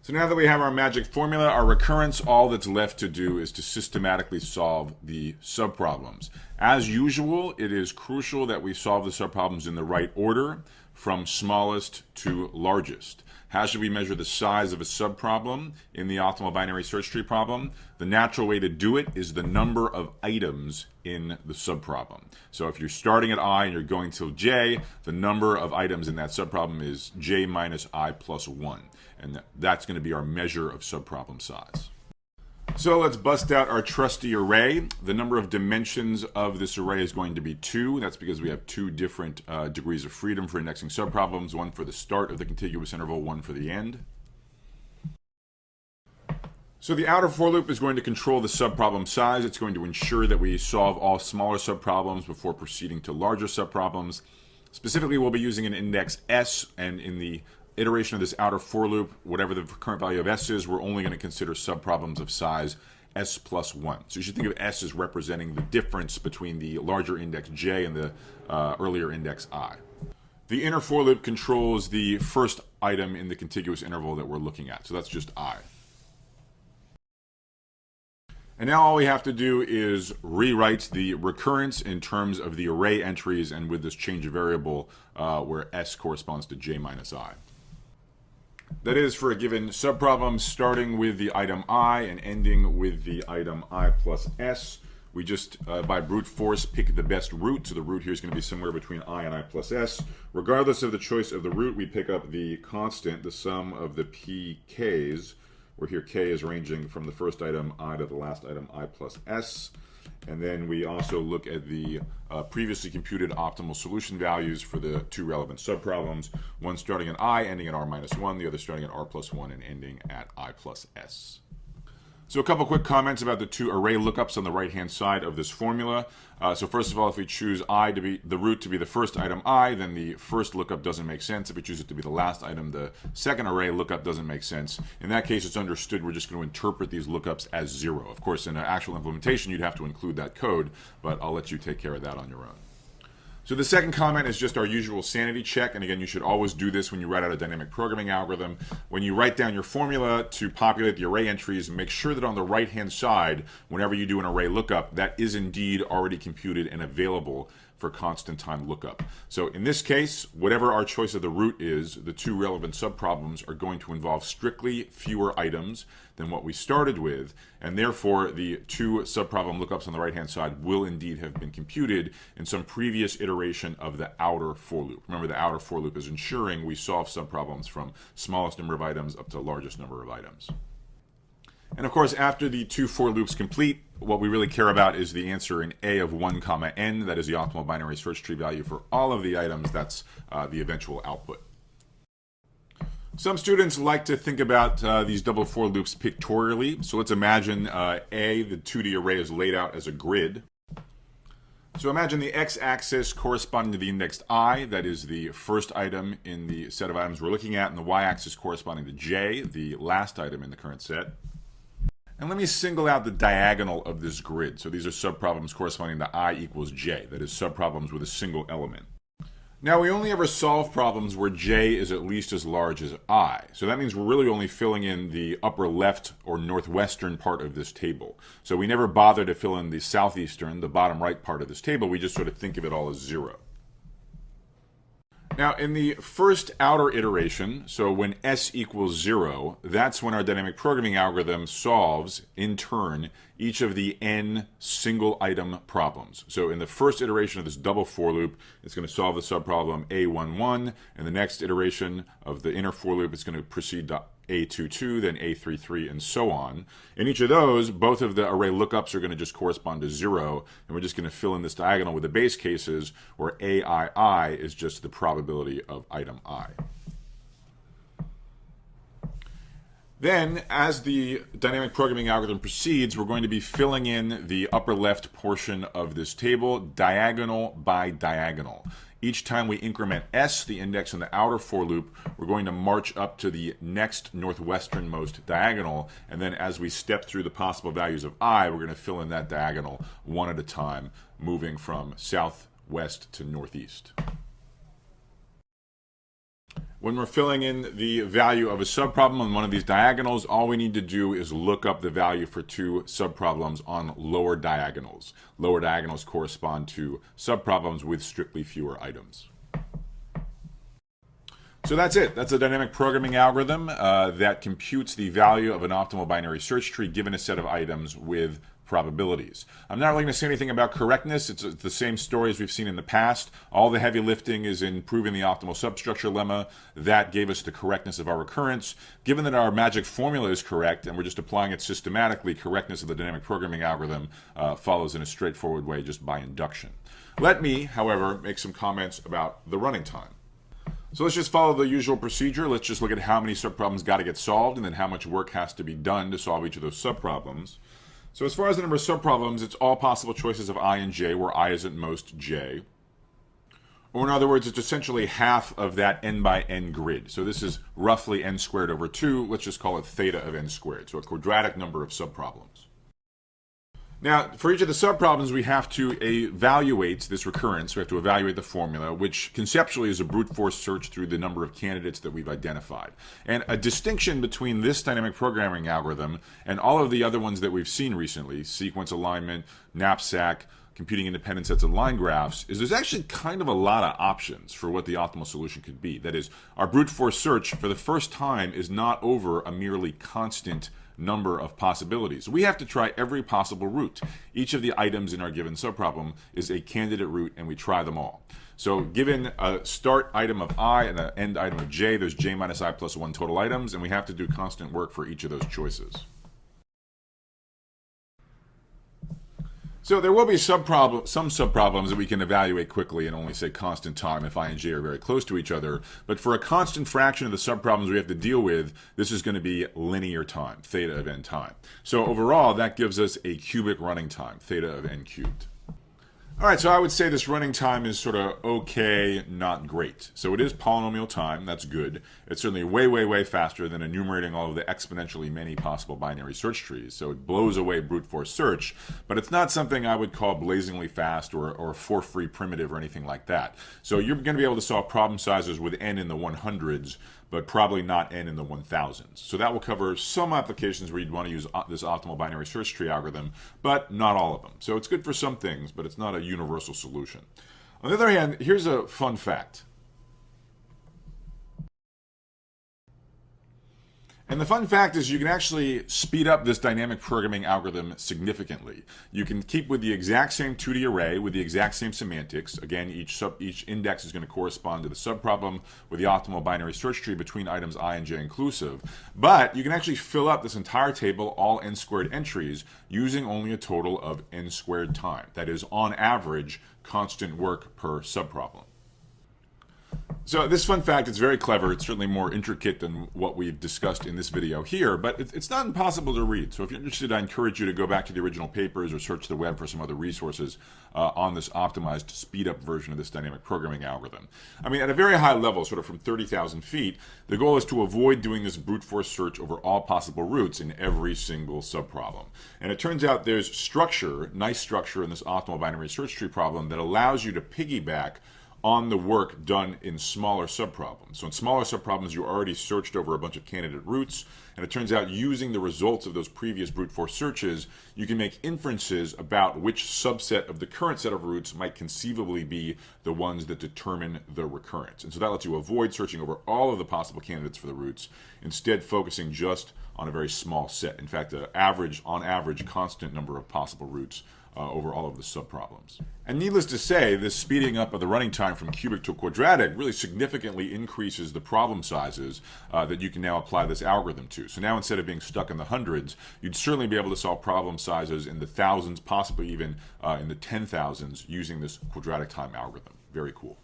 So now that we have our magic formula, our recurrence, all that's left to do is to systematically solve the subproblems. As usual, it is crucial that we solve the subproblems in the right order, from smallest to largest. How should we measure the size of a subproblem in the optimal binary search tree problem? The natural way to do it is the number of items in the subproblem. So if you're starting at I and you're going till j, the number of items in that subproblem is j minus I plus 1. And that's going to be our measure of subproblem size. So let's bust out our trusty array. The number of dimensions of this array is going to be 2. That's because we have 2 different degrees of freedom for indexing subproblems, one for the start of the contiguous interval, one for the end. So the outer for loop is going to control the subproblem size. It's going to ensure that we solve all smaller subproblems before proceeding to larger subproblems. Specifically, we'll be using an index s, and in the iteration of this outer for loop, whatever the current value of s is, we're only going to consider subproblems of size s plus 1. So you should think of s as representing the difference between the larger index j and the earlier index I. The inner for loop controls the first item in the contiguous interval that we're looking at. So that's just I. And now all we have to do is rewrite the recurrence in terms of the array entries and with this change of variable where s corresponds to j minus I. That is, for a given subproblem, starting with the item I and ending with the item I plus s. We just, by brute force, pick the best root. So the root here is going to be somewhere between I and I plus s. Regardless of the choice of the root, we pick up the constant, the sum of the pk's, where here k is ranging from the first item I to the last item I plus s. And then we also look at the previously computed optimal solution values for the 2 relevant subproblems, one starting at I, ending at r minus 1, the other starting at r plus 1 and ending at I plus s. So a couple quick comments about the 2 array lookups on the right-hand side of this formula. So first of all, if we choose I to be the root to be the first item I, then the first lookup doesn't make sense. If we choose it to be the last item, the second array lookup doesn't make sense. In that case, it's understood we're just going to interpret these lookups as 0. Of course, in an actual implementation, you'd have to include that code, but I'll let you take care of that on your own. So the second comment is just our usual sanity check, and again, you should always do this when you write out a dynamic programming algorithm. When you write down your formula to populate the array entries, make sure that on the right-hand side, whenever you do an array lookup, that is indeed already computed and available for constant time lookup. So in this case, whatever our choice of the root is, the 2 relevant subproblems are going to involve strictly fewer items than what we started with, and therefore the 2 subproblem lookups on the right-hand side will indeed have been computed in some previous iteration of the outer for loop. Remember, the outer for loop is ensuring we solve subproblems from smallest number of items up to largest number of items. And of course, after the 2 for loops complete, what we really care about is the answer in A of 1 comma n. That is the optimal binary search tree value for all of the items. That's the eventual output. Some students like to think about these double for loops pictorially. So let's imagine A, the 2D array, is laid out as a grid. So imagine the x-axis corresponding to the index I, that is the first item in the set of items we're looking at, and the y-axis corresponding to j, the last item in the current set. And let me single out the diagonal of this grid. So these are subproblems corresponding to I equals j, that is subproblems with a single element. Now, we only ever solve problems where j is at least as large as I. So that means we're really only filling in the upper left or northwestern part of this table. So we never bother to fill in the southeastern, the bottom right part of this table. We just sort of think of it all as 0. Now, in the first outer iteration, so when s equals 0, that's when our dynamic programming algorithm solves, in turn, each of the n single item problems. So in the first iteration of this double for loop, it's going to solve the subproblem A11, and the next iteration of the inner for loop, it's going to proceed to A22, then A33, and so on. In each of those, both of the array lookups are going to just correspond to 0, and we're just going to fill in this diagonal with the base cases where AII is just the probability of item I. Then, as the dynamic programming algorithm proceeds, we're going to be filling in the upper left portion of this table diagonal by diagonal. Each time we increment s, the index in the outer for loop, we're going to march up to the next northwesternmost diagonal, and then as we step through the possible values of I, we're going to fill in that diagonal one at a time, moving from southwest to northeast. When we're filling in the value of a subproblem on one of these diagonals, all we need to do is look up the value for two subproblems on lower diagonals. Lower diagonals correspond to subproblems with strictly fewer items. So that's it. That's a dynamic programming algorithm that computes the value of an optimal binary search tree given a set of items with probabilities. I'm not really going to say anything about correctness. It's the same story as we've seen in the past. All the heavy lifting is in proving the optimal substructure lemma. That gave us the correctness of our recurrence. Given that our magic formula is correct and we're just applying it systematically, correctness of the dynamic programming algorithm follows in a straightforward way just by induction. Let me, however, make some comments about the running time. So let's just follow the usual procedure. Let's just look at how many subproblems got to get solved and then how much work has to be done to solve each of those subproblems. So as far as the number of subproblems, it's all possible choices of I and j, where I is at most j. Or in other words, it's essentially half of that n by n grid. So this is roughly n squared over 2. Let's just call it theta of n squared. So a quadratic number of subproblems. Now, for each of the subproblems, we have to evaluate this recurrence. We have to evaluate the formula, which conceptually is a brute force search through the number of candidates that we've identified. And a distinction between this dynamic programming algorithm and all of the other ones that we've seen recently, sequence alignment, knapsack, computing independent sets of line graphs, is there's actually kind of a lot of options for what the optimal solution could be. That is, our brute force search for the first time is not over a merely constant number of possibilities. We have to try every possible route. Each of the items in our given subproblem is a candidate route, and we try them all. So given a start item of I and an end item of j, there's j minus I plus 1 total items, and we have to do constant work for each of those choices. So there will be some subproblems that we can evaluate quickly and only say constant time if I and j are very close to each other. But for a constant fraction of the subproblems we have to deal with, this is going to be linear time, theta of n time. So overall, that gives us a cubic running time, theta of n cubed. All right, so I would say this running time is sort of okay, not great. So it is polynomial time, that's good. It's certainly way, way, way faster than enumerating all of the exponentially many possible binary search trees. So it blows away brute force search, but it's not something I would call blazingly fast or for-free primitive or anything like that. So you're going to be able to solve problem sizes with n in the 100s, but probably not n in the 1000s. So that will cover some applications where you'd want to use this optimal binary search tree algorithm, but not all of them. So it's good for some things, but it's not a universal solution. On the other hand, here's a fun fact. And the fun fact is you can actually speed up this dynamic programming algorithm significantly. You can keep with the exact same 2D array with the exact same semantics. Again, each index is going to correspond to the subproblem with the optimal binary search tree between items I and j inclusive. But you can actually fill up this entire table, all n squared entries, using only a total of n squared time. That is, on average, constant work per subproblem. So this fun fact is very clever. It's certainly more intricate than what we've discussed in this video here, but it's not impossible to read. So if you're interested, I encourage you to go back to the original papers or search the web for some other resources on this optimized speed-up version of this dynamic programming algorithm. I mean, at a very high level, sort of from 30,000 feet, the goal is to avoid doing this brute force search over all possible routes in every single subproblem. And it turns out there's structure, nice structure in this optimal binary search tree problem that allows you to piggyback on the work done in smaller subproblems. So in smaller subproblems, you already searched over a bunch of candidate routes, and it turns out using the results of those previous brute force searches, you can make inferences about which subset of the current set of routes might conceivably be the ones that determine the recurrence. And so that lets you avoid searching over all of the possible candidates for the routes, instead focusing just on a very small set. In fact, on average, constant number of possible routes over all of the subproblems. And needless to say, this speeding up of the running time from cubic to quadratic really significantly increases the problem sizes that you can now apply this algorithm to. So now instead of being stuck in the hundreds, you'd certainly be able to solve problem sizes in the thousands, possibly even in the 10,000s using this quadratic time algorithm. Very cool.